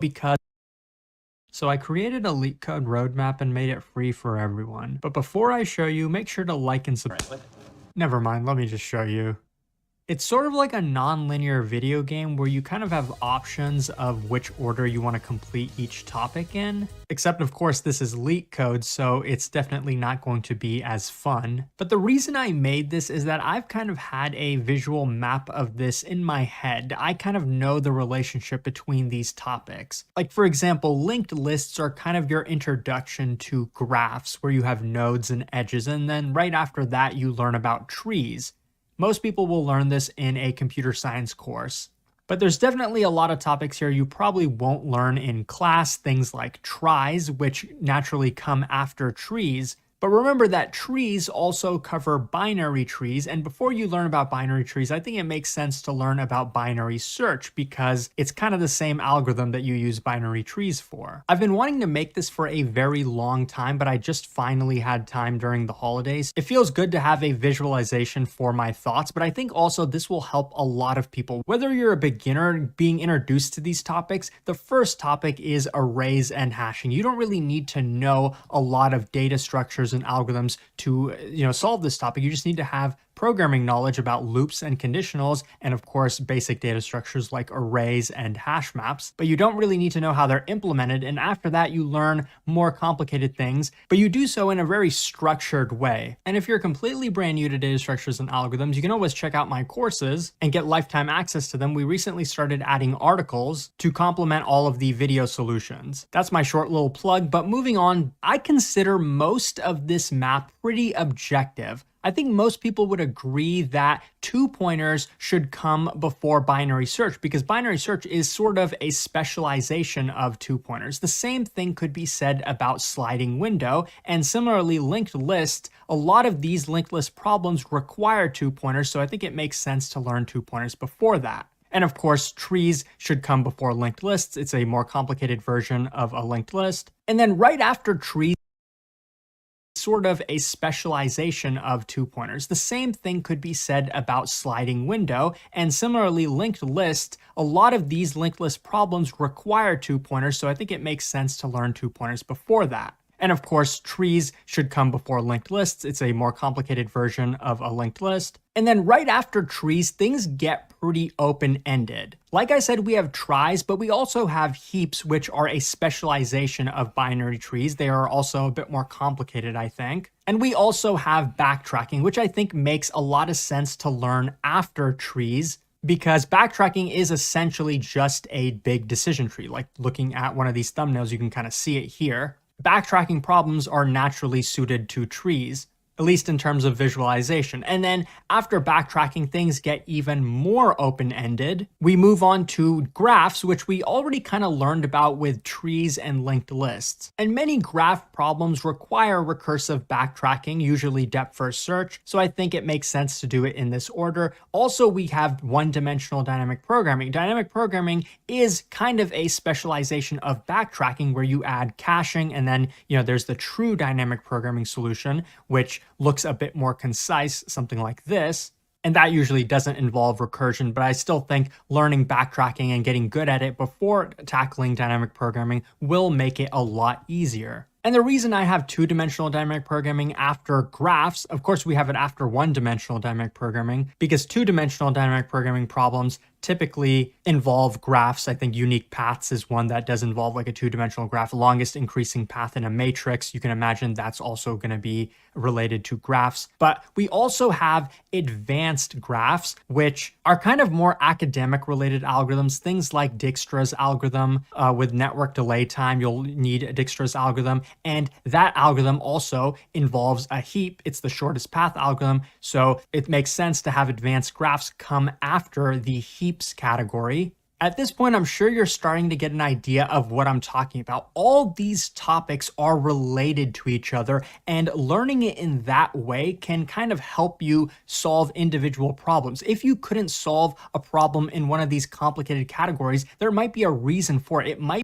because so I created a LeetCode roadmap and made it free for everyone. But before I show you, make sure to like and subscribe. Never mind, let me just show you. It's sort of like a non-linear video game where you kind of have options of which order you want to complete each topic in. Except of course this is LeetCode, so it's definitely not going to be as fun. But the reason I made this is that I've kind of had a visual map of this in my head. I kind of know the relationship between these topics. Like for example, linked lists are kind of your introduction to graphs where you have nodes and edges, and then right after that you learn about trees. Most people will learn this in a computer science course. But there's definitely a lot of topics here you probably won't learn in class, things like tries, which naturally come after trees. But remember that trees also cover binary trees, and before you learn about binary trees, I think it makes sense to learn about binary search because it's kind of the same algorithm that you use binary trees for. I've been wanting to make this for a very long time, but I just finally had time during the holidays. It feels good to have a visualization for my thoughts, but I think also this will help a lot of people. Whether you're a beginner being introduced to these topics, the first topic is arrays and hashing. You don't really need to know a lot of data structures and algorithms to solve this topic. You just need to have programming knowledge about loops and conditionals, and of course basic data structures like arrays and hash maps, but you don't really need to know how they're implemented. And after that you learn more complicated things, but you do so in a very structured way. And if you're completely brand new to data structures and algorithms, you can always check out my courses and get lifetime access to them. We recently started adding articles to complement all of the video solutions. That's my short little plug. But moving on, I consider most of this map pretty objective. I think most people would agree that 2-pointers should come before binary search because binary search is sort of a specialization of 2-pointers. The same thing could be said about sliding window, and similarly linked list. A lot of these linked list problems require 2-pointers, so I think it makes sense to learn 2-pointers before that. And of course, trees should come before linked lists. It's a more complicated version of a linked list. And then right after trees, sort of a specialization of 2-pointers. The same thing could be said about sliding window, and similarly linked list. A lot of these linked list problems require 2-pointers, so I think it makes sense to learn 2-pointers before that. And of course, trees should come before linked lists. It's a more complicated version of a linked list. And then right after trees, things get pretty open-ended. Like I said, we have tries, but we also have heaps, which are a specialization of binary trees. They are also a bit more complicated, I think. And we also have backtracking, which I think makes a lot of sense to learn after trees, because backtracking is essentially just a big decision tree. Like looking at one of these thumbnails, you can kind of see it here. Backtracking problems are naturally suited to trees, at least in terms of visualization. And then after backtracking, things get even more open-ended. We move on to graphs, which we already kind of learned about with trees and linked lists. And many graph problems require recursive backtracking, usually depth-first search, so I think it makes sense to do it in this order. Also, we have one-dimensional dynamic programming. Dynamic programming is kind of a specialization of backtracking where you add caching, and then there's the true dynamic programming solution, which looks a bit more concise, something like this. And that usually doesn't involve recursion, but I still think learning backtracking and getting good at it before tackling dynamic programming will make it a lot easier. And the reason I have 2-dimensional dynamic programming after graphs, of course we have it after 1-dimensional dynamic programming, because 2-dimensional dynamic programming problems typically involve graphs. I think unique paths is one that does involve like a 2-dimensional graph. Longest increasing path in a matrix, you can imagine that's also going to be related to graphs. But we also have advanced graphs, which are kind of more academic related algorithms, things like Dijkstra's algorithm. With network delay time, you'll need Dijkstra's algorithm. And that algorithm also involves a heap. It's the shortest path algorithm. So it makes sense to have advanced graphs come after the heaps category. At this point, I'm sure you're starting to get an idea of what I'm talking about. All these topics are related to each other, and learning it in that way can kind of help you solve individual problems. If you couldn't solve a problem in one of these complicated categories, there might be a reason for it. It might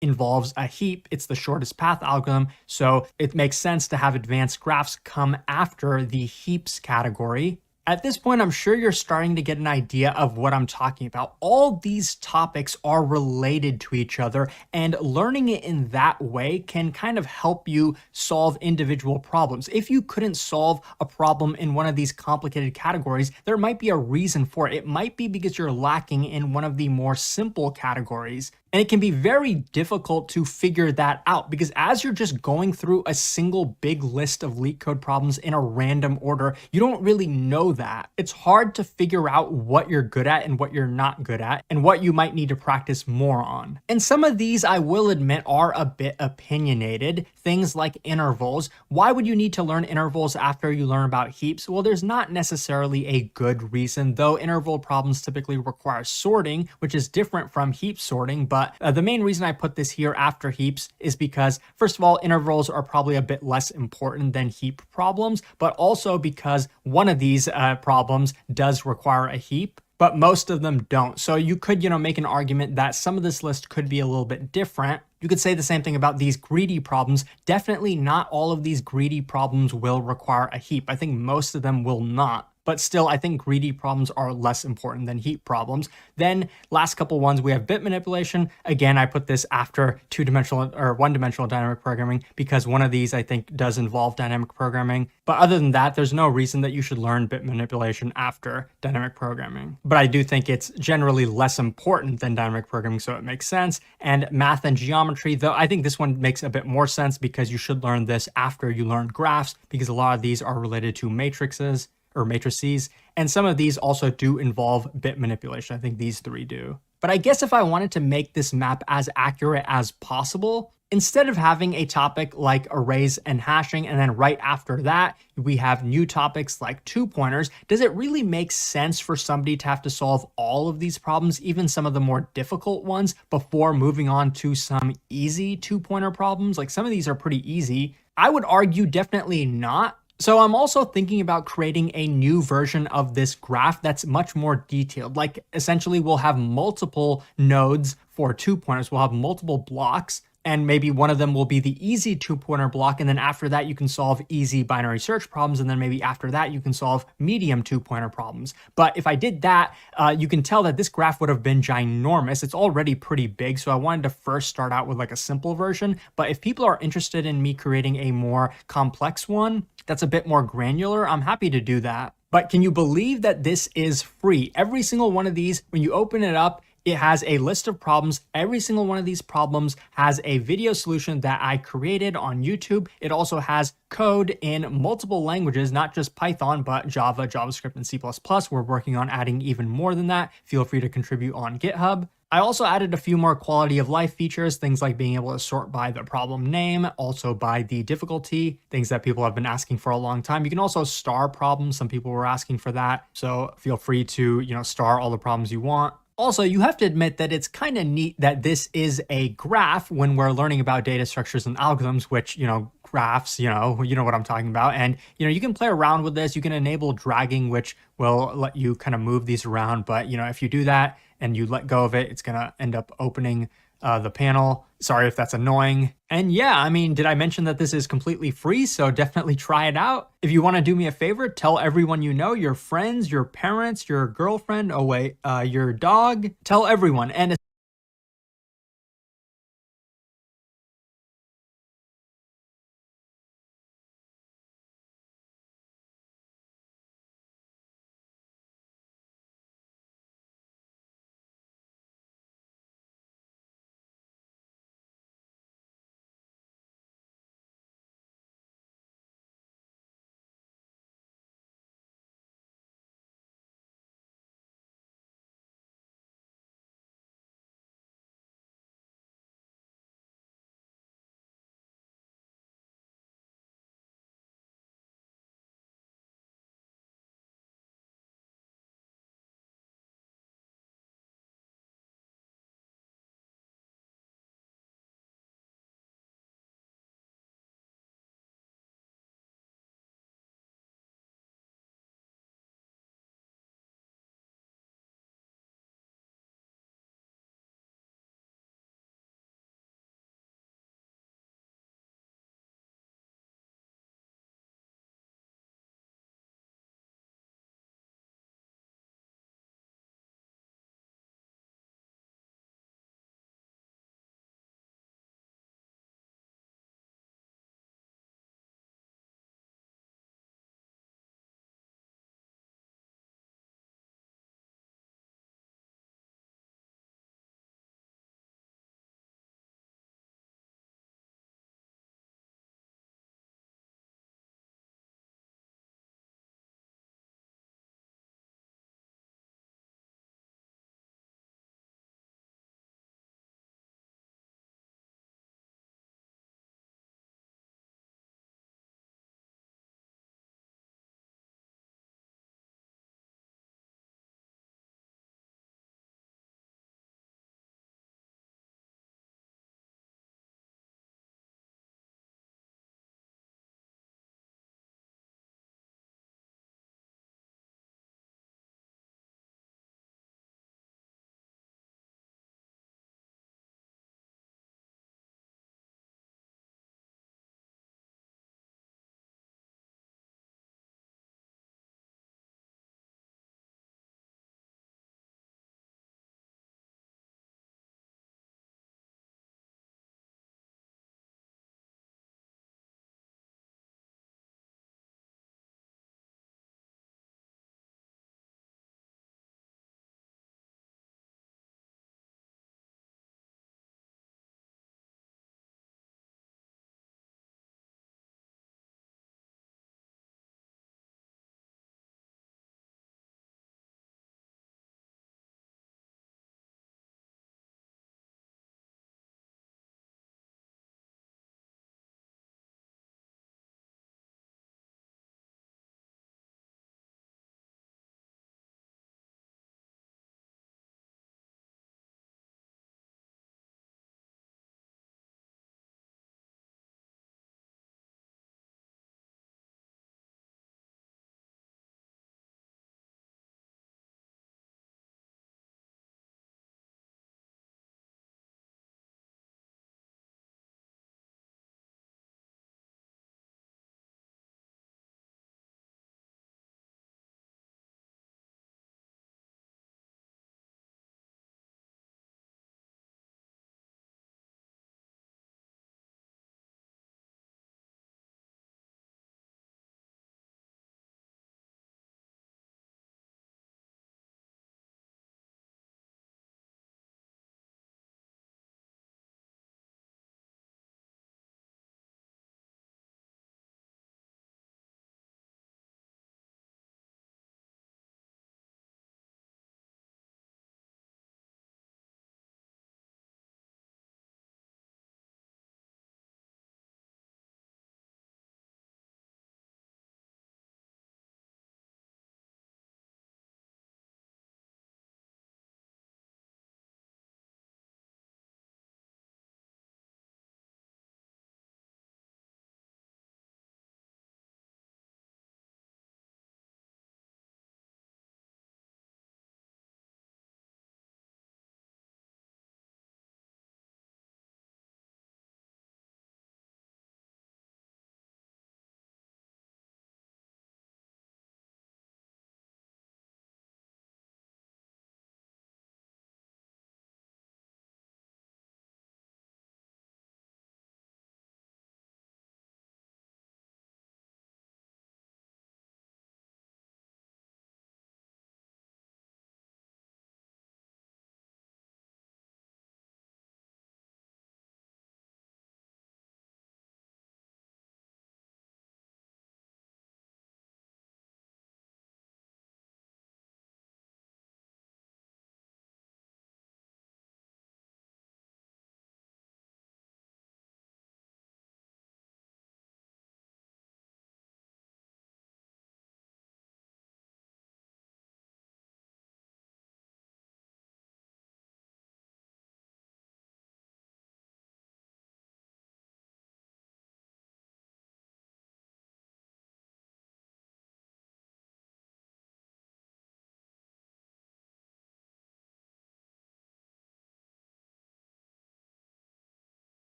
involves a heap. It's the shortest path algorithm, so it makes sense to have advanced graphs come after the heaps category. At this point, I'm sure you're starting to get an idea of what I'm talking about. All these topics are related to each other, and learning it in that way can kind of help you solve individual problems. If you couldn't solve a problem in one of these complicated categories, there might be a reason for it. It might be because you're lacking in one of the more simple categories. And it can be very difficult to figure that out because as you're just going through a single big list of LeetCode problems in a random order, you don't really know that. It's hard to figure out what you're good at and what you're not good at and what you might need to practice more on. And some of these, I will admit, are a bit opinionated. Things like intervals. Why would you need to learn intervals after you learn about heaps? Well, there's not necessarily a good reason, though interval problems typically require sorting, which is different from heap sorting, but the main reason I put this here after heaps is because, first of all, intervals are probably a bit less important than heap problems, but also because one of these problems does require a heap, but most of them don't. So you could, make an argument that some of this list could be a little bit different. You could say the same thing about these greedy problems. Definitely not all of these greedy problems will require a heap. I think most of them will not. But still, I think greedy problems are less important than heap problems. Then last couple ones, we have bit manipulation. Again, I put this after two-dimensional or one-dimensional dynamic programming because one of these I think does involve dynamic programming. But other than that, there's no reason that you should learn bit manipulation after dynamic programming. But I do think it's generally less important than dynamic programming, so it makes sense. And math and geometry, though I think this one makes a bit more sense because you should learn this after you learn graphs because a lot of these are related to matrices or matrices, and some of these also do involve bit manipulation. I think these three do. But I guess if I wanted to make this map as accurate as possible, instead of having a topic like arrays and hashing, and then right after that, we have new topics like two-pointers, does it really make sense for somebody to have to solve all of these problems, even some of the more difficult ones, before moving on to some easy two-pointer problems? Like some of these are pretty easy. I would argue definitely not. So I'm also thinking about creating a new version of this graph that's much more detailed. Like essentially we'll have multiple nodes for two-pointers. We'll have multiple blocks, and maybe one of them will be the easy two-pointer block, and then after that you can solve easy binary search problems, and then maybe after that you can solve medium two-pointer problems. But if I did that, you can tell that this graph would have been ginormous. It's already pretty big, so I wanted to first start out with like a simple version. But if people are interested in me creating a more complex one that's a bit more granular, I'm happy to do that. But can you believe that this is free? Every single one of these, when you open it up, it has a list of problems. Every single one of these problems has a video solution that I created on YouTube. It also has code in multiple languages, not just Python, but Java, JavaScript, and C++. We're working on adding even more than that. Feel free to contribute on GitHub. I also added a few more quality of life features, things like being able to sort by the problem name, also by the difficulty, things that people have been asking for a long time. You can also star problems. Some people were asking for that. So feel free to, star all the problems you want. Also, you have to admit that it's kind of neat that this is a graph when we're learning about data structures and algorithms, which, graphs, you know what I'm talking about. And, you can play around with this. You can enable dragging, which will let you kind of move these around. But, if you do that and you let go of it, it's going to end up opening the panel. Sorry if that's annoying. And yeah, I mean, did I mention that this is completely free? So definitely try it out. If you want to do me a favor, tell everyone you know, your friends, your parents, your girlfriend, oh wait, your dog, tell everyone. And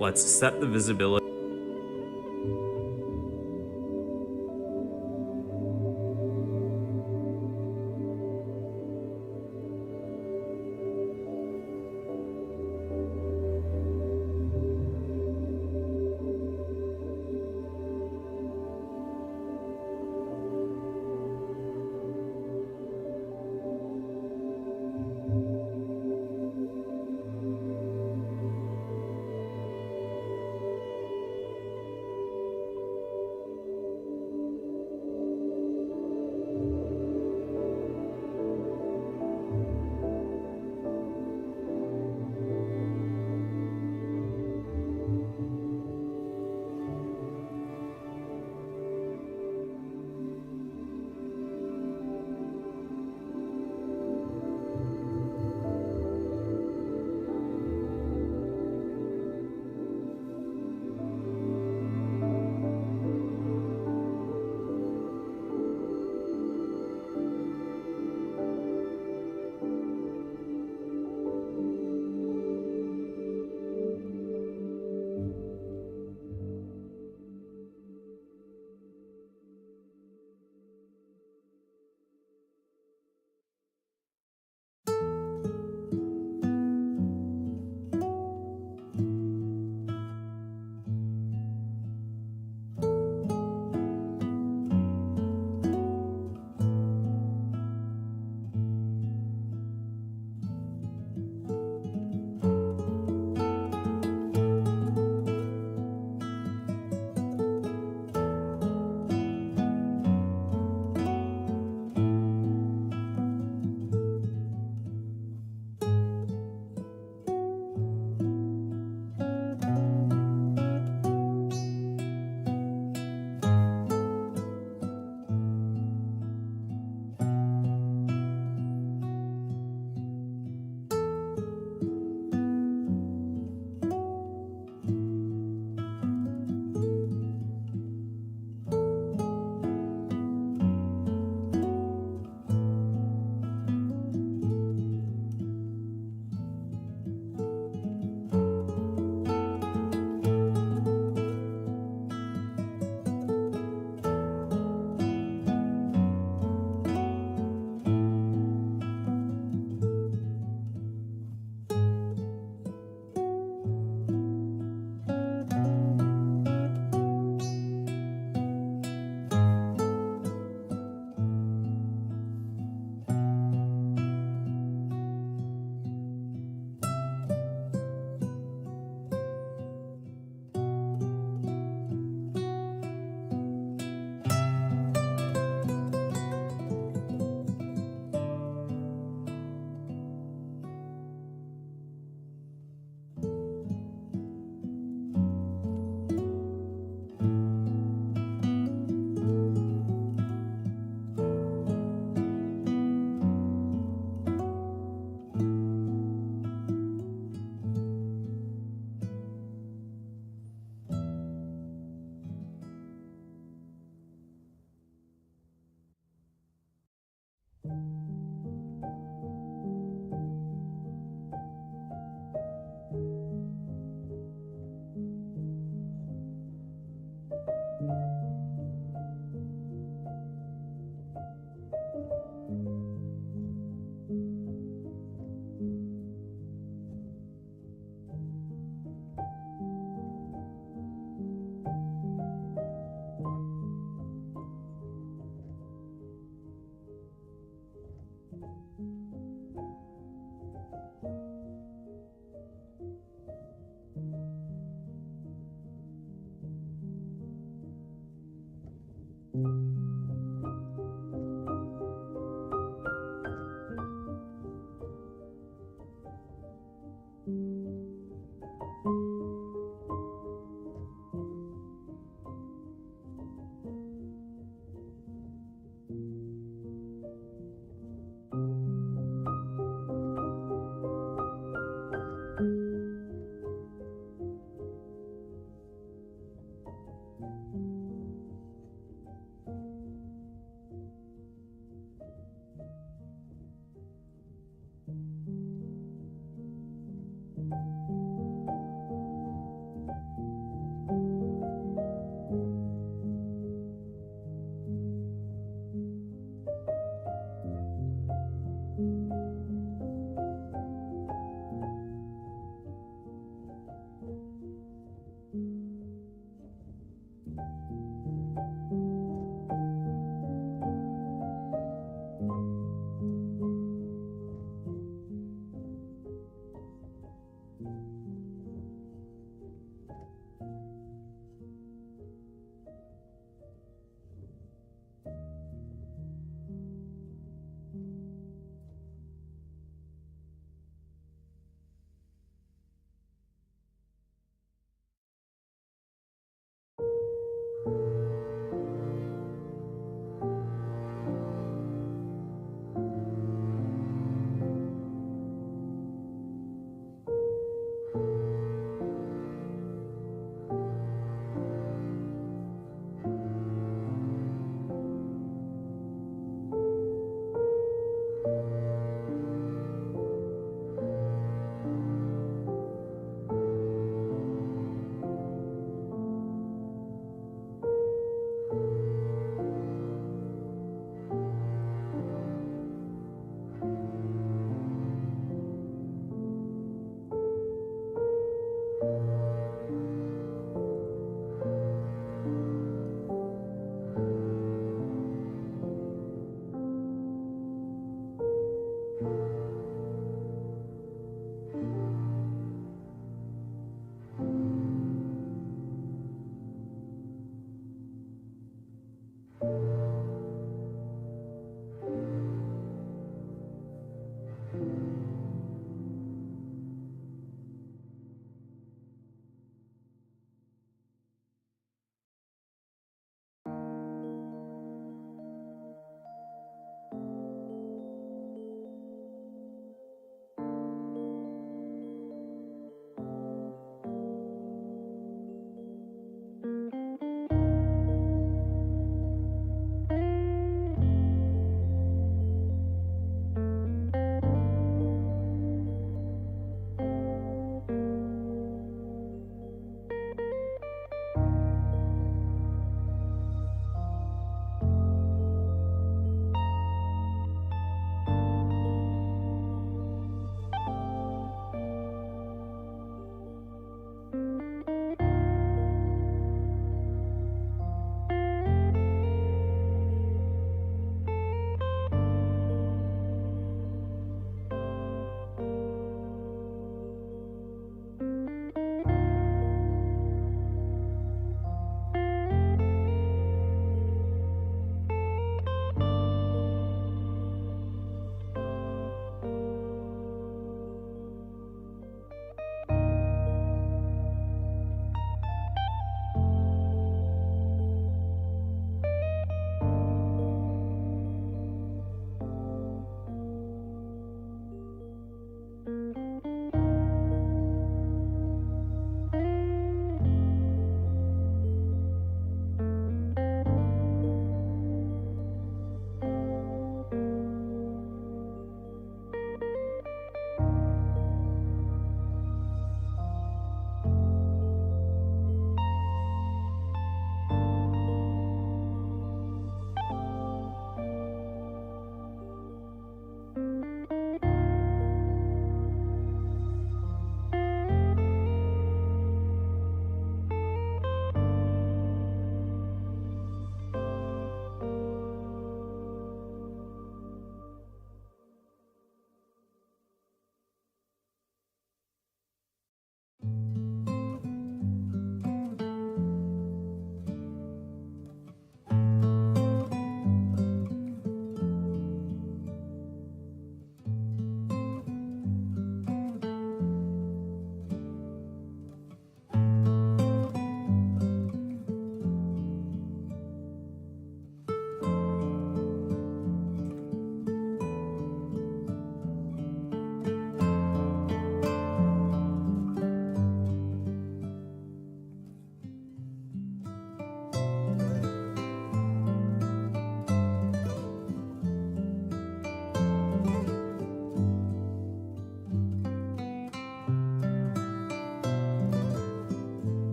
Let's set the visibility.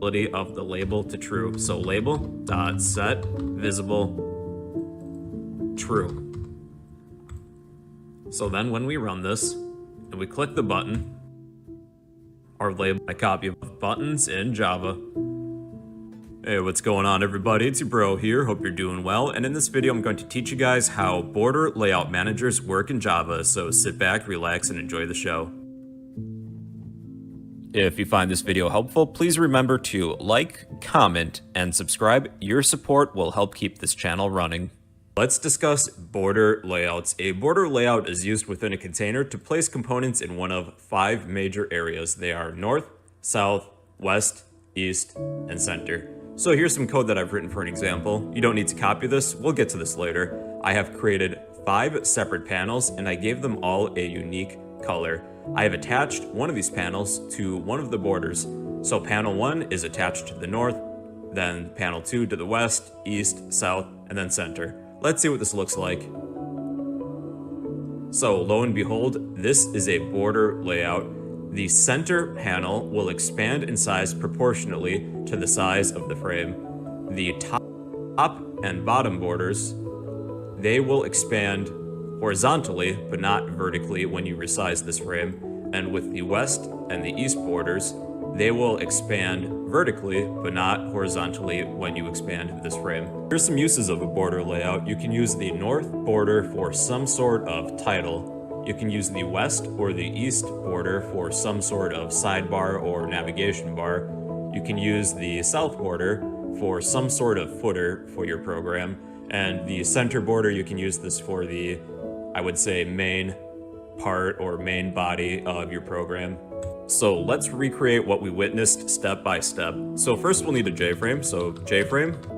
of the label to true. So label dot set visible true. So then when we run this and we click the button, our label, a copy of buttons in Java. Hey, what's going on everybody? It's your bro here, hope you're doing well, and in this video I'm going to teach you guys how border layout managers work in Java, so sit back, relax, and enjoy the show. If you find this video helpful, please remember to like, comment, and subscribe. Your support will help keep this channel running. Let's discuss border layouts. A border layout is used within a container to place components in one of 5 major areas. They are north, south, west, east, and center. So here's some code that I've written for an example. You don't need to copy this, we'll get to this later. I have created 5 separate panels and I gave them all a unique color. I have attached one of these panels to one of the borders. So panel 1 is attached to the north, then panel 2 to the west, east, south, and then center. Let's see what this looks like. So lo and behold, this is a border layout. The center panel will expand in size proportionately to the size of the frame. The top and bottom borders, they will expand horizontally, but not vertically when you resize this frame. And with the west and the east borders, they will expand vertically, but not horizontally when you expand this frame. Here's some uses of a border layout. You can use the north border for some sort of title. You can use the west or the east border for some sort of sidebar or navigation bar. You can use the south border for some sort of footer for your program. And the center border, you can use this for the, I would say, main part or main body of your program. So let's recreate what we witnessed step by step. So first we'll need a JFrame, so JFrame.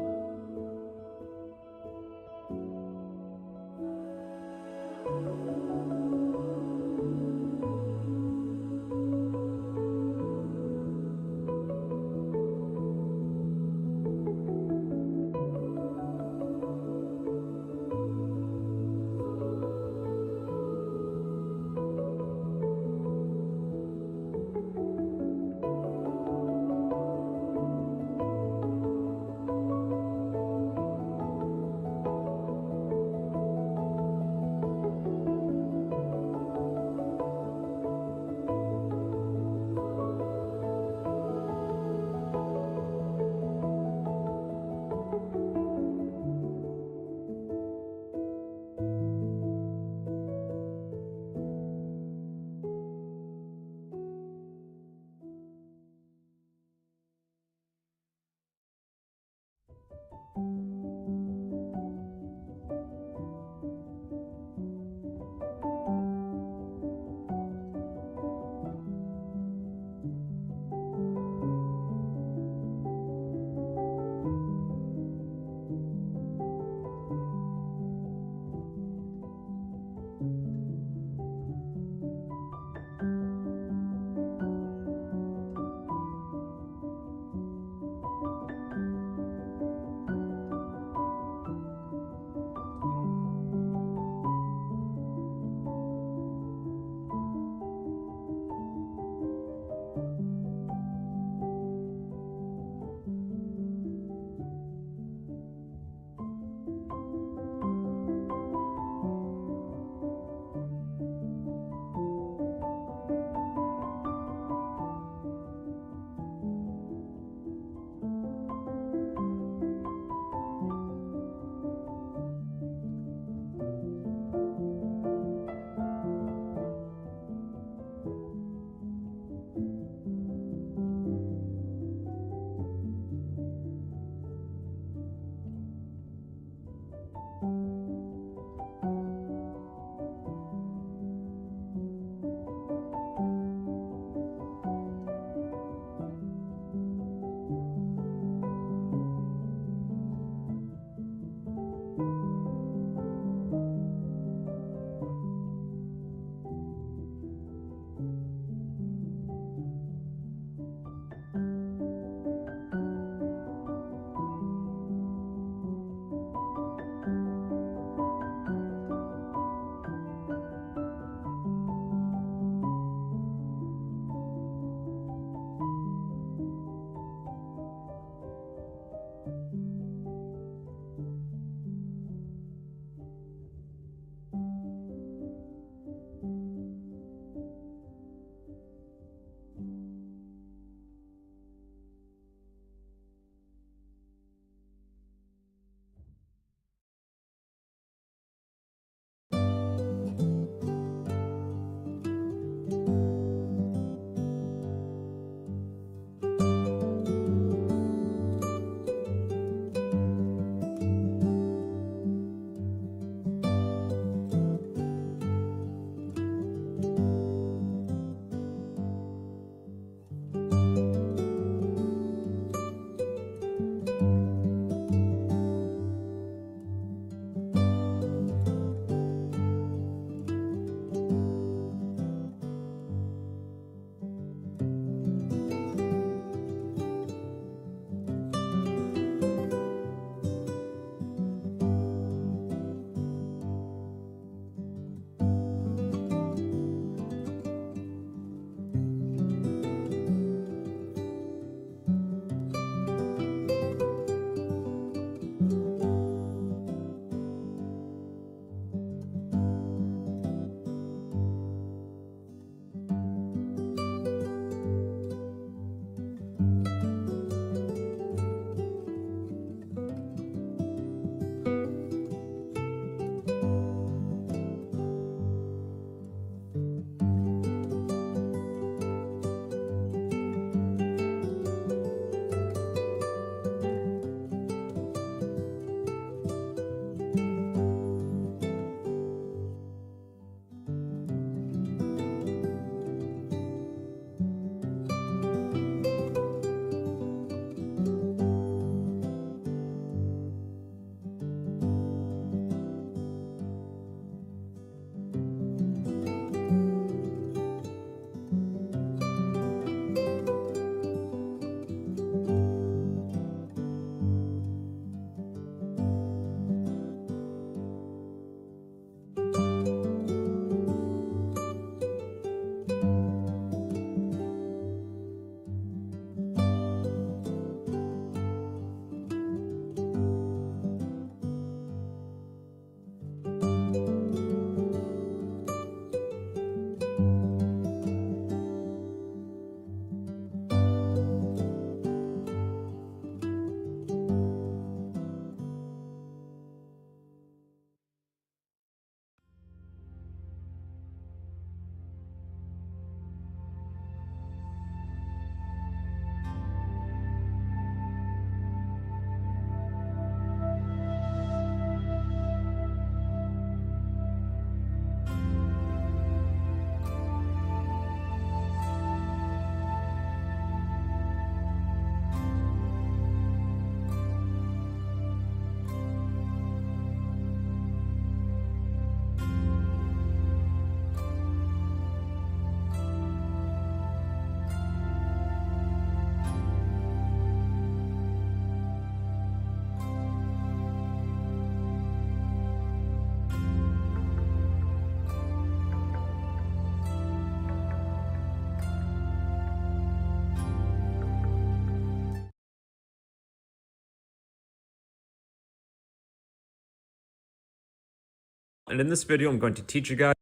And in this video, I'm going to teach you guys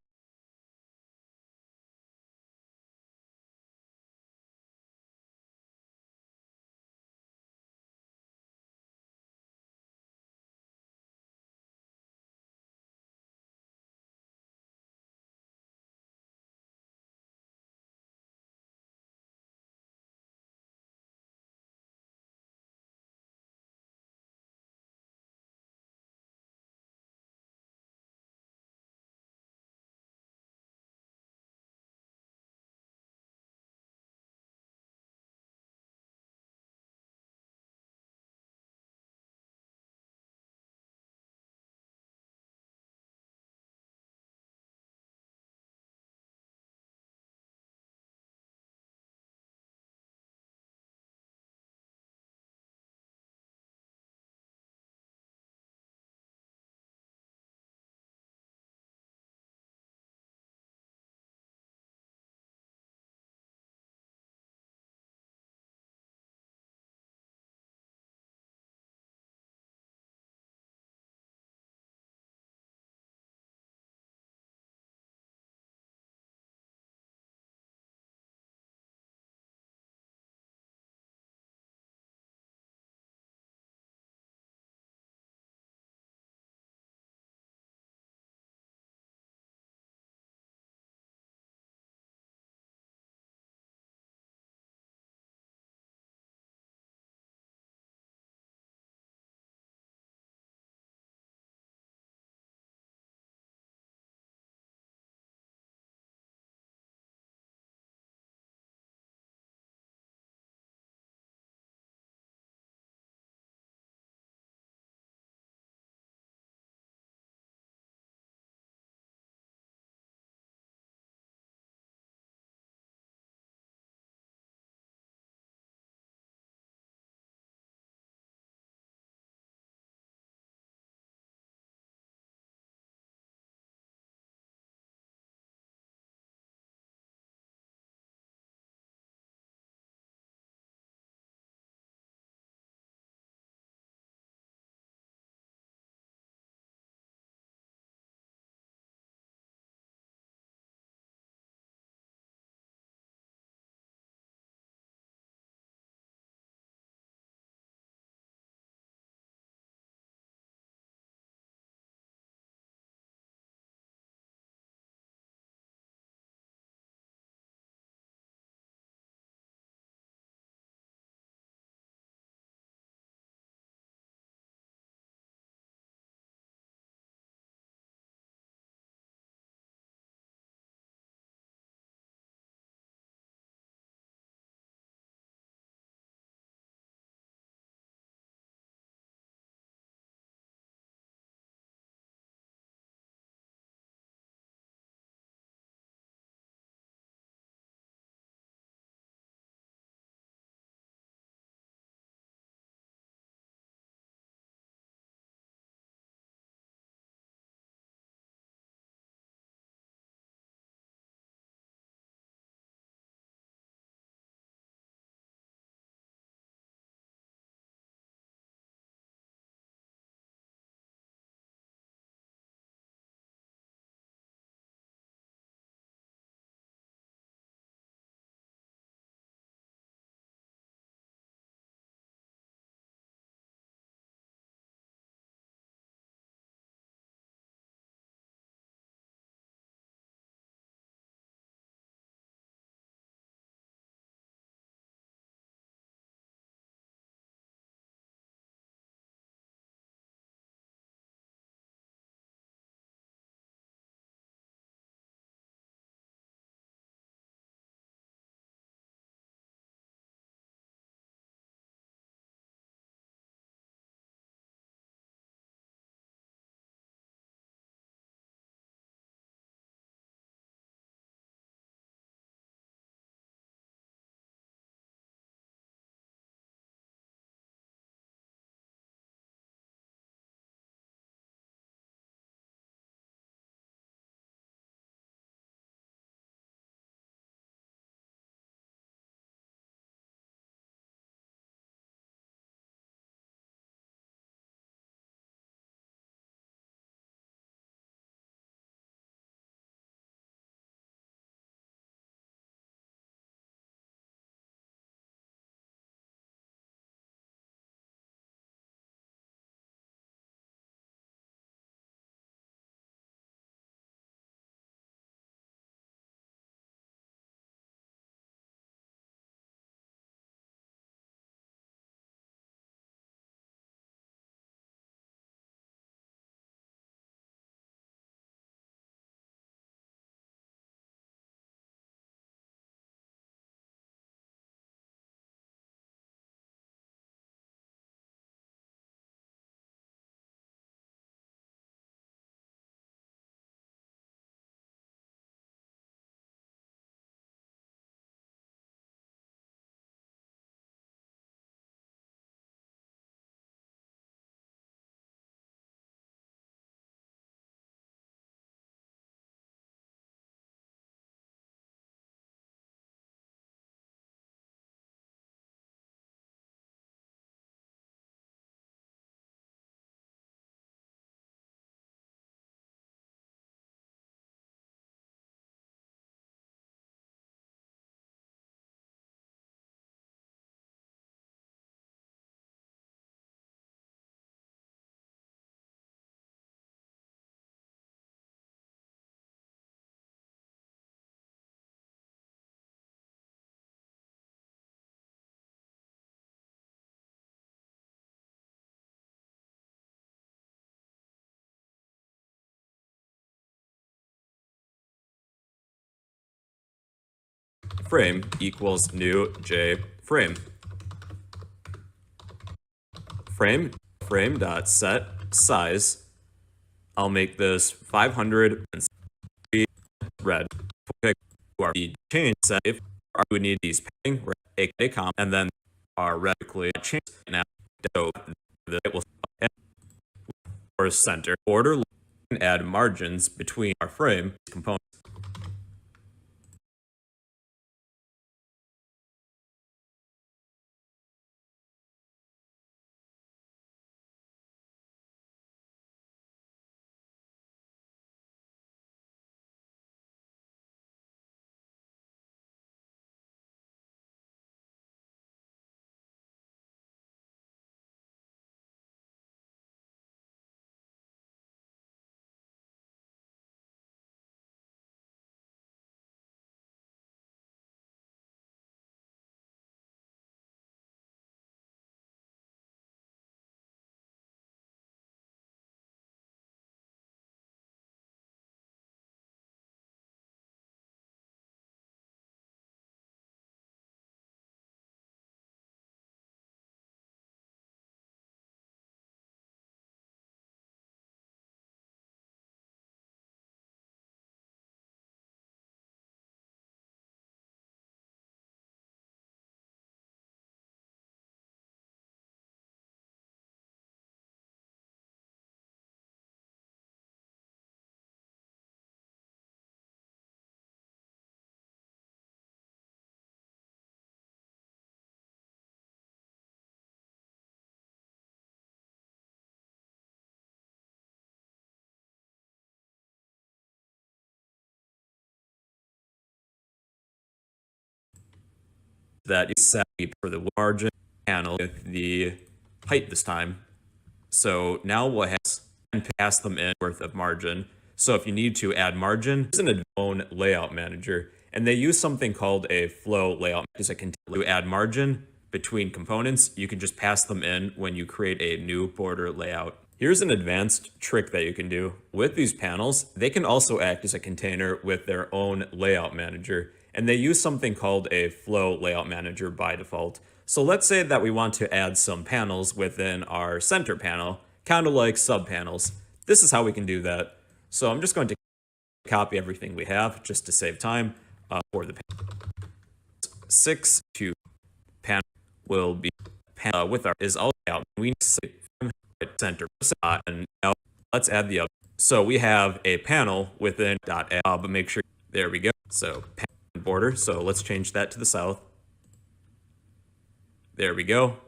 frame equals new J frame. Frame dot set size. I'll make this 500 and red. Pick our change set. If we need these padding, a comp, and then our radically change now. So it will or center border and add margins between our frame components. That is set for the margin panel with the height this time. So now we'll have and pass them in worth of margin. So if you need to add margin, it's an own layout manager, and they use something called a flow layout as a container to add margin between components. You can just pass them in when you create a new border layout. Here's an advanced trick that you can do. With these panels, they can also act as a container with their own layout manager, and they use something called a flow layout manager by default. So let's say that we want to add some panels within our center panel, kind of like subpanels. This is how we can do that. So I'm just going to copy everything we have just to save time for the panel. 6 to panel will be with our is all out. We need center and now let's add the other. So we have a panel within dot add, but make sure there we go. So panel border. So let's change that to the south. There we go.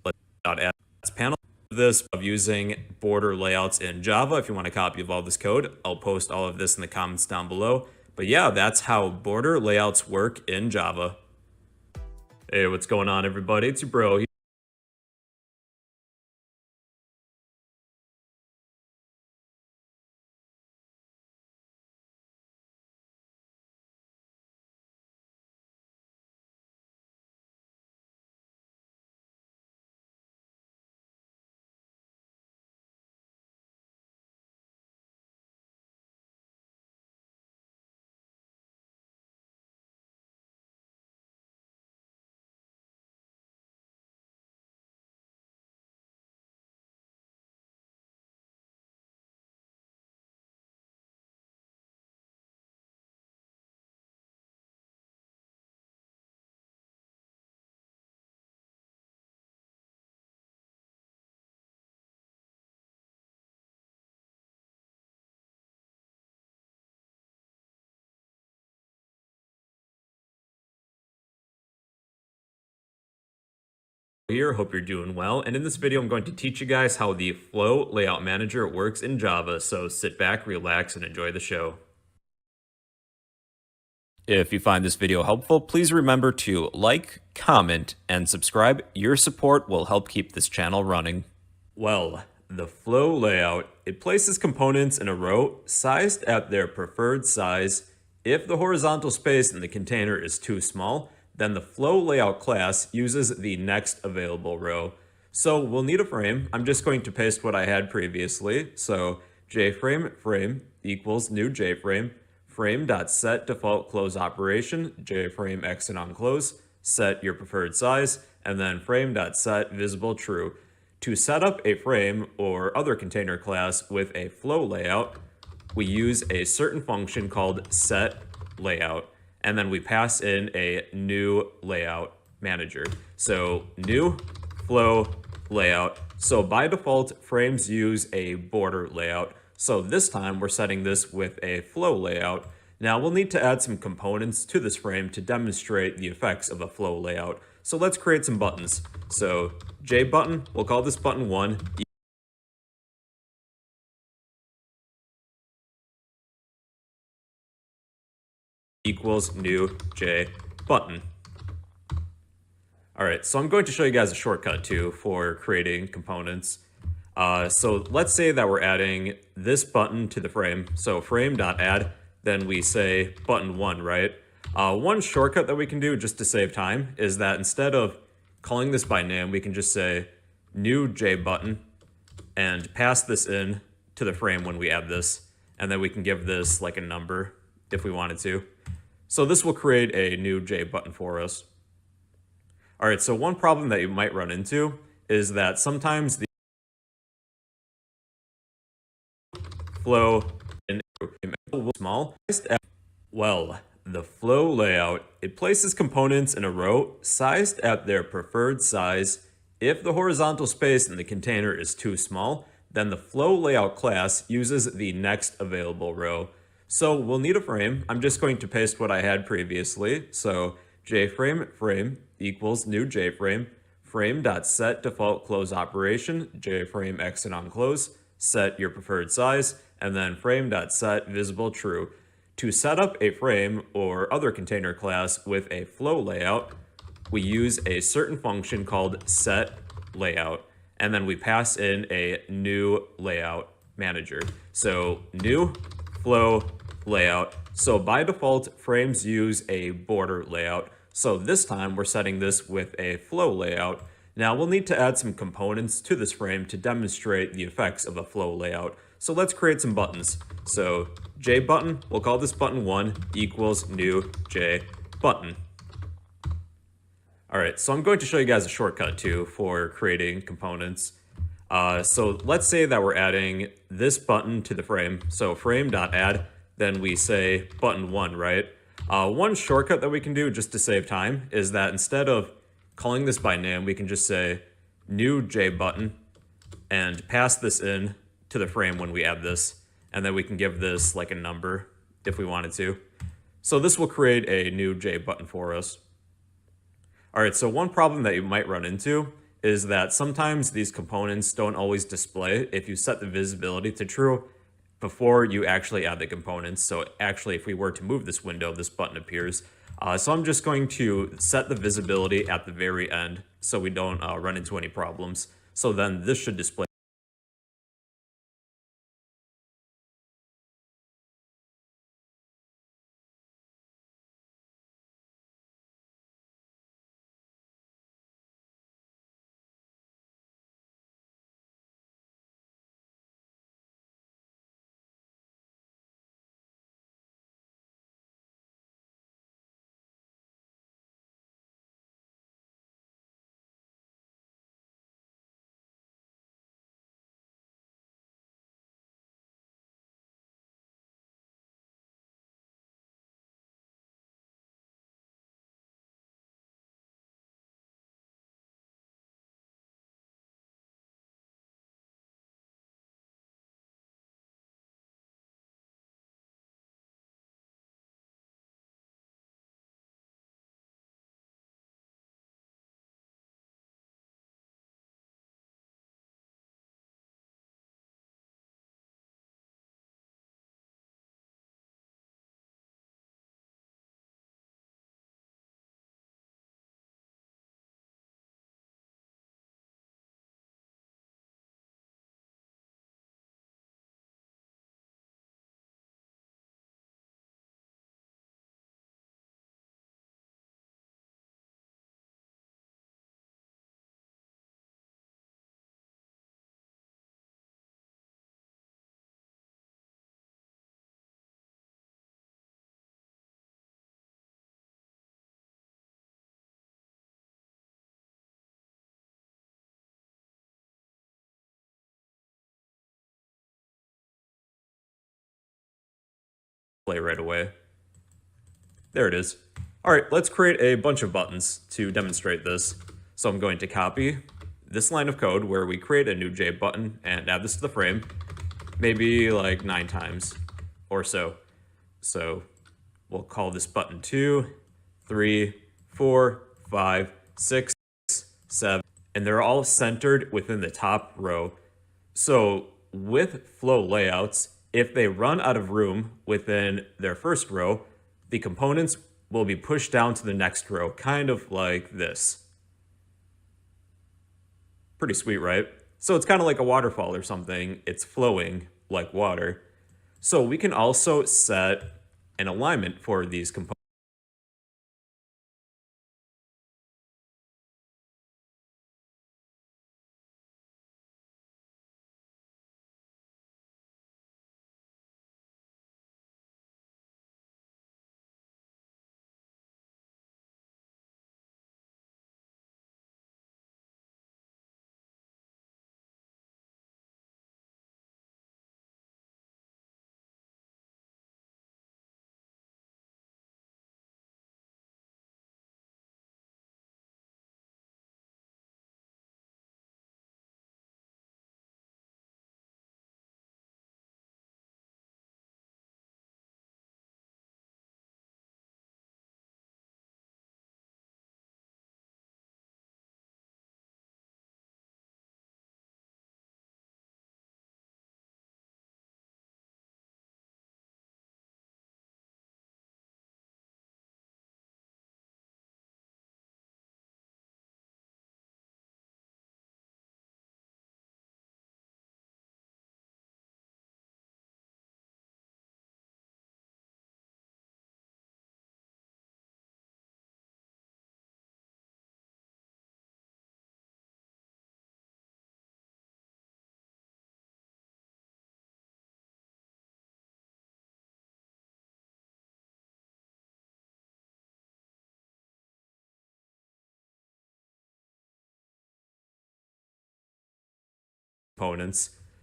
Let's add panel. This of using border layouts in Java. If you want a copy of all this code, I'll post all of this in the comments down below. But yeah, that's how border layouts work in Java. Hey, what's going on, everybody? It's your bro. Here, hope you're doing well, and in this video I'm going to teach you guys how the Flow Layout Manager works in Java, so sit back, relax, and enjoy the show. If you find this video helpful, please remember to like, comment, and subscribe. Your support will help keep this channel running. Well, the Flow Layout, it places components in a row sized at their preferred size. If the horizontal space in the container is too small, then the Flow Layout class uses the next available row. So we'll need a frame. I'm just going to paste what I had previously. So jframe frame equals new jframe. frame.set default close operation, jframe exit on close, set your preferred size, and then frame.set visible true. To set up a frame or other container class with a flow layout, we use a certain function called set layout, and then we pass in a new layout manager. So new flow layout. So by default, frames use a border layout. So this time we're setting this with a flow layout. Now we'll need to add some components to this frame to demonstrate the effects of a flow layout. So let's create some buttons. So J button, we'll call this button 1. Equals new J button. All right, so I'm going to show you guys a shortcut too for creating components. So let's say that we're adding this button to the frame. So frame.add, then we say button 1, right? One shortcut that we can do just to save time is that instead of calling this by name, we can just say new J button and pass this in to the frame when we add this. And then we can give this like a number if we wanted to. So this will create a new J button for us. All right, so one problem that you might run into is that sometimes the flow in small. Well, the flow layout, it places components in a row sized at their preferred size. If the horizontal space in the container is too small, then the flow layout class uses the next available row. So we'll need a frame. I'm just going to paste what I had previously. So jframe frame equals new jframe, frame.set default close operation, jframe exit on close, set your preferred size, and then frame.set visible true. To set up a frame or other container class with a flow layout, we use a certain function called set layout, and then we pass in a new layout manager. So new flow layout. So by default, frames use a border layout. So this time we're setting this with a flow layout. Now we'll need to add some components to this frame to demonstrate the effects of a flow layout. So let's create some buttons. So J button, we'll call this button 1 equals new J button. All right, so I'm going to show you guys a shortcut too for creating components. So let's say that we're adding this button to the frame. So frame.add, then we say button 1, right? One shortcut that we can do just to save time is that instead of calling this by name, we can just say new J button and pass this in to the frame when we add this. And then we can give this like a number if we wanted to. So this will create a new J button for us. All right, so one problem that you might run into is that sometimes these components don't always display if you set the visibility to true before you actually add the components. So actually, if we were to move this window, this button appears. So I'm just going to set the visibility at the very end so we don't run into any problems. So then this should display play right away. There it is. All right, let's create a bunch of buttons to demonstrate this. So I'm going to copy this line of code where we create a new J button and add this to the frame, maybe like 9 times or so. So we'll call this button 2, 3, 4, 5, 6, 7, and they're all centered within the top row. So with flow layouts, if they run out of room within their first row, the components will be pushed down to the next row, kind of like this. Pretty sweet, right? So it's kind of like a waterfall or something. It's flowing like water. So we can also set an alignment for these components.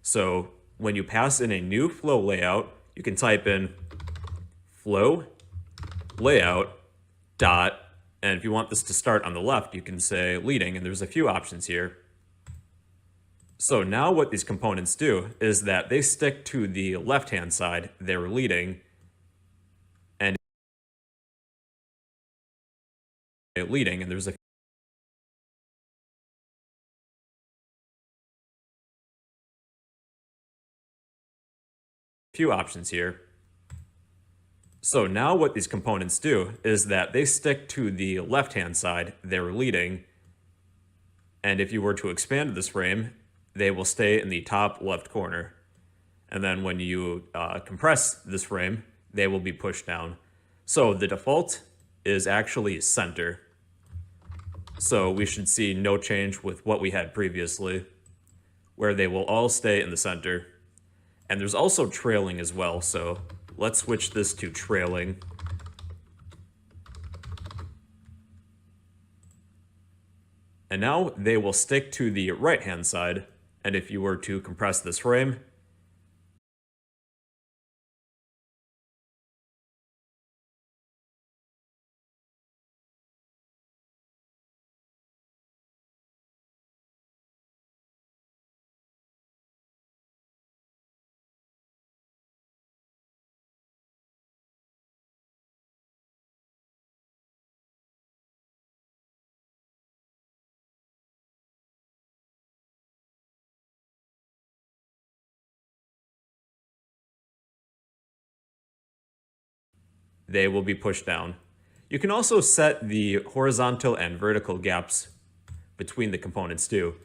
So when you pass in a new flow layout, you can type in flow layout dot, and if you want this to start on the left, you can say leading, and there's a few options here. So now what these components do is that they stick to the left-hand side, they're leading, and there's a few options here. So now what these components do is that they stick to the left-hand side, they're leading, and if you were to expand this frame, they will stay in the top left corner. And then when you compress this frame, they will be pushed down. So the default is actually center. So we should see no change with what we had previously, where they will all stay in the center. And there's also trailing as well, so let's switch this to trailing. And now they will stick to the right-hand side, and if you were to compress this frame, they will be pushed down. You can also set the horizontal and vertical gaps between the components too.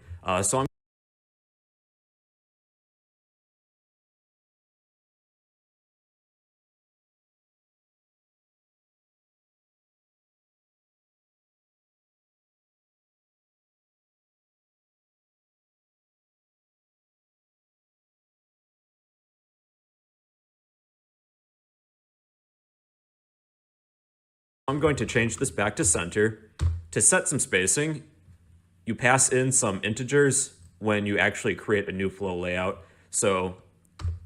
I'm going to change this back to center. To set some spacing, you pass in some integers when you actually create a new flow layout. So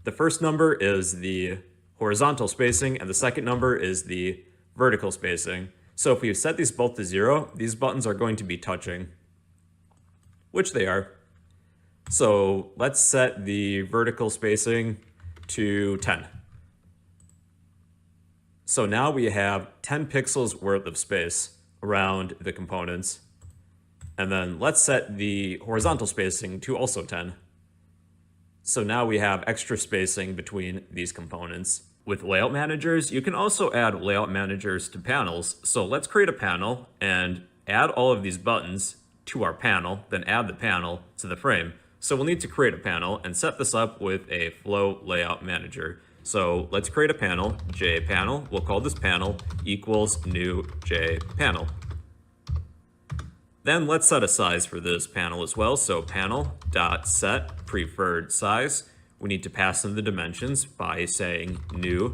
the first number is the horizontal spacing, and the second number is the vertical spacing. So if we set these both to 0, these buttons are going to be touching, which they are. So let's set the vertical spacing to 10. So now we have 10 pixels worth of space around the components. And then let's set the horizontal spacing to also 10. So now we have extra spacing between these components. With layout managers, you can also add layout managers to panels. So let's create a panel and add all of these buttons to our panel, then add the panel to the frame. So we'll need to create a panel and set this up with a flow layout manager. So let's create a panel, jPanel. We'll call this panel equals new jPanel. Then let's set a size for this panel as well. So panel.set preferred size. We need to pass in the dimensions by saying new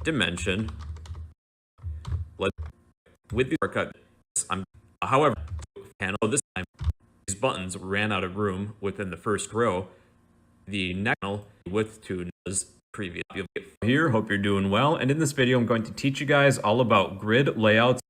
dimension. With the shortcut, however, panel this time, these buttons ran out of room within the first row. The next panel width to is previous. Here, hope you're doing well. And in this video, I'm going to teach you guys all about grid layouts.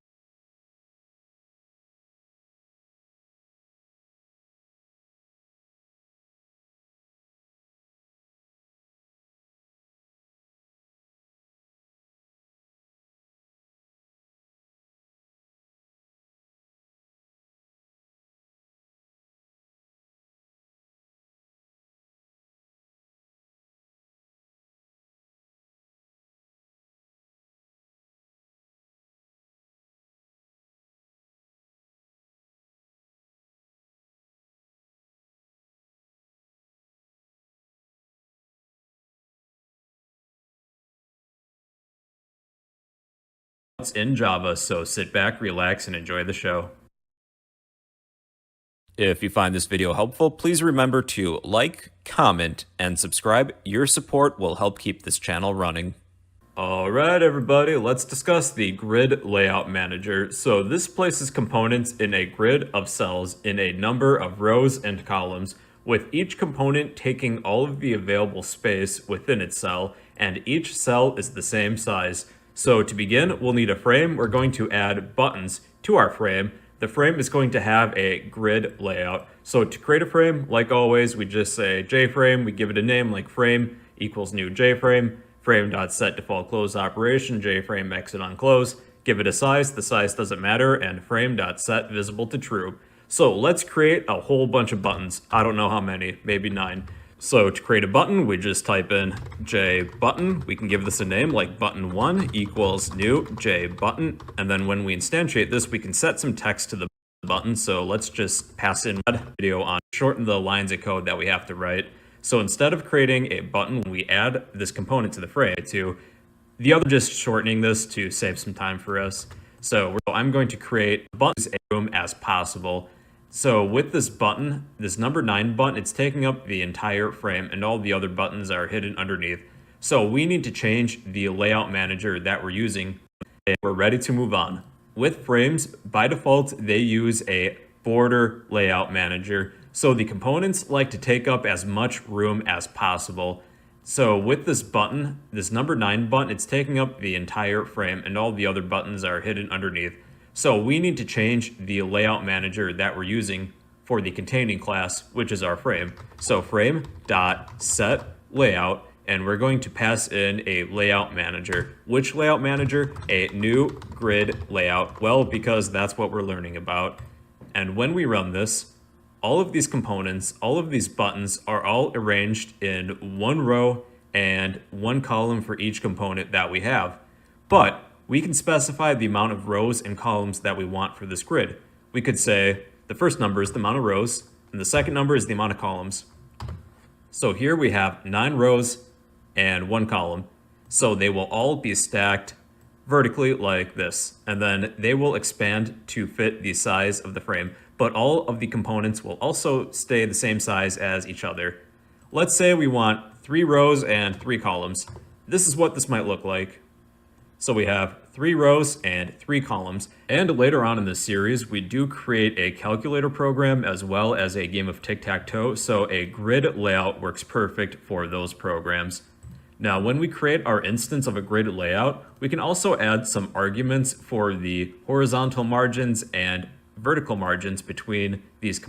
In Java, so sit back, relax, and enjoy the show. If you find this video helpful, please remember to like, comment, and subscribe. Your support will help keep this channel running. Alright everybody, let's discuss the grid layout manager. So this places components in a grid of cells in a number of rows and columns, with each component taking all of the available space within its cell, and each cell is the same size. So to begin, we'll need a frame. We're going to add buttons to our frame. The frame is going to have a grid layout. So to create a frame, like always, we just say JFrame, we give it a name like frame equals new JFrame, frame.set default close operation, JFrame exit on close, give it a size, the size doesn't matter, and frame.set visible to true. So let's create a whole bunch of buttons. I don't know how many, maybe 9. So to create a button, we just type in JButton. We can give this a name like button1 equals new JButton. And then when we instantiate this, we can set some text to the button. So let's just pass in video on shorten the lines of code that we have to write. So instead of creating a button, we add this component to the frame to the other, just shortening this to save some time for us. So I'm going to create buttons as room as possible. So with this button, this number 9 button, it's taking up the entire frame and all the other buttons are hidden underneath. So we need to change the layout manager that we're using and we're ready to move on. With frames, by default, they use a border layout manager. So the components like to take up as much room as possible. So with this button, this number 9 button, it's taking up the entire frame and all the other buttons are hidden underneath. So we need to change the layout manager that we're using for the containing class, which is our frame. So frame.set layout, and we're going to pass in a layout manager. Which layout manager? A new grid layout. Well, because that's what we're learning about. And when we run this, all of these components, all of these buttons are all arranged in one row and one column for each component that we have. But we can specify the amount of rows and columns that we want for this grid. We could say the first number is the amount of rows, and the second number is the amount of columns. So here we have 9 rows and 1 column. So they will all be stacked vertically like this, and then they will expand to fit the size of the frame, but all of the components will also stay the same size as each other. Let's say we want 3 rows and 3 columns. This is what this might look like. So we have 3 rows and 3 columns. And later on in this series, we do create a calculator program as well as a game of tic-tac-toe. So a grid layout works perfect for those programs. Now, when we create our instance of a grid layout, we can also add some arguments for the horizontal margins and vertical margins between these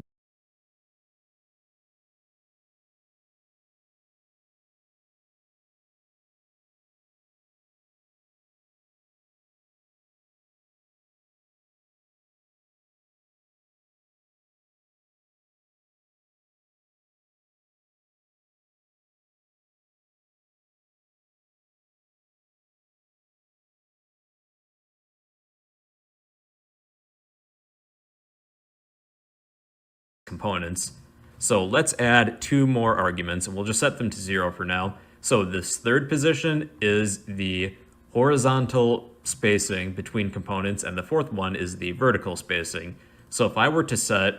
components. So let's add 2 more arguments, and we'll just set them to 0 for now. So this third position is the horizontal spacing between components, and the fourth one is the vertical spacing. So if I were to set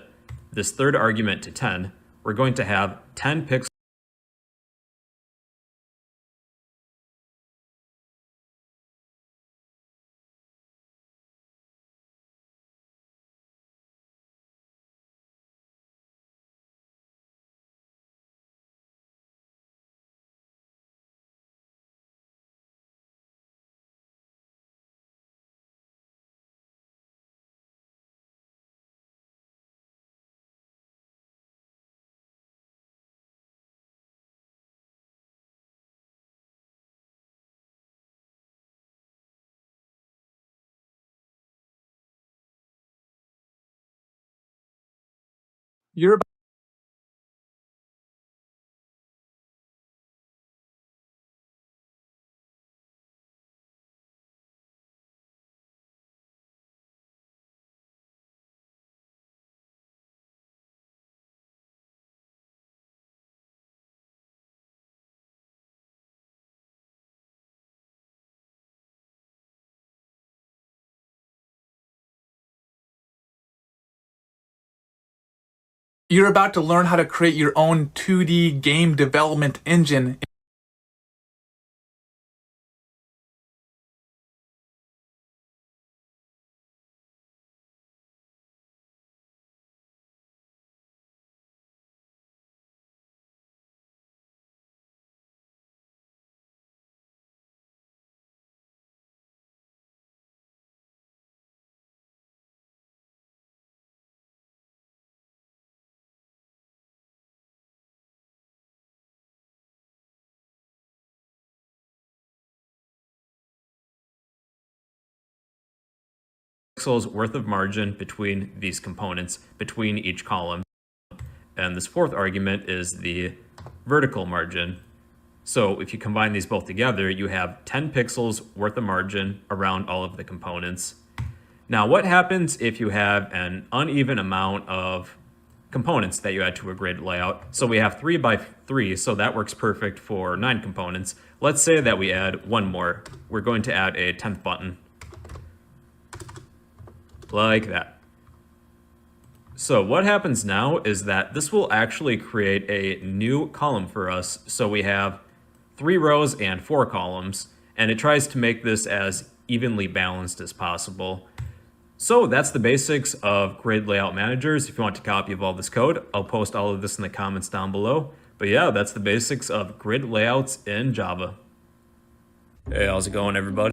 this third argument to 10, we're going to have 10 pixels You're about to learn how to create your own 2D game development engine. worth of margin between these components, between each column. And this fourth argument is the vertical margin. So if you combine these both together, you have 10 pixels worth of margin around all of the components. Now, what happens if you have an uneven amount of components that you add to a grid layout? So we have 3 by 3, so that works perfect for 9 components. Let's say that we add one more. We're going to add a 10th button. Like that. So what happens now is that this will actually create a new column for us. So we have 3 rows and 4 columns, and it tries to make this as evenly balanced as possible. So that's the basics of grid layout managers. If you want a copy of all this code, I'll post all of this in the comments down below. But yeah, that's the basics of grid layouts in Java. Hey, how's it going, everybody?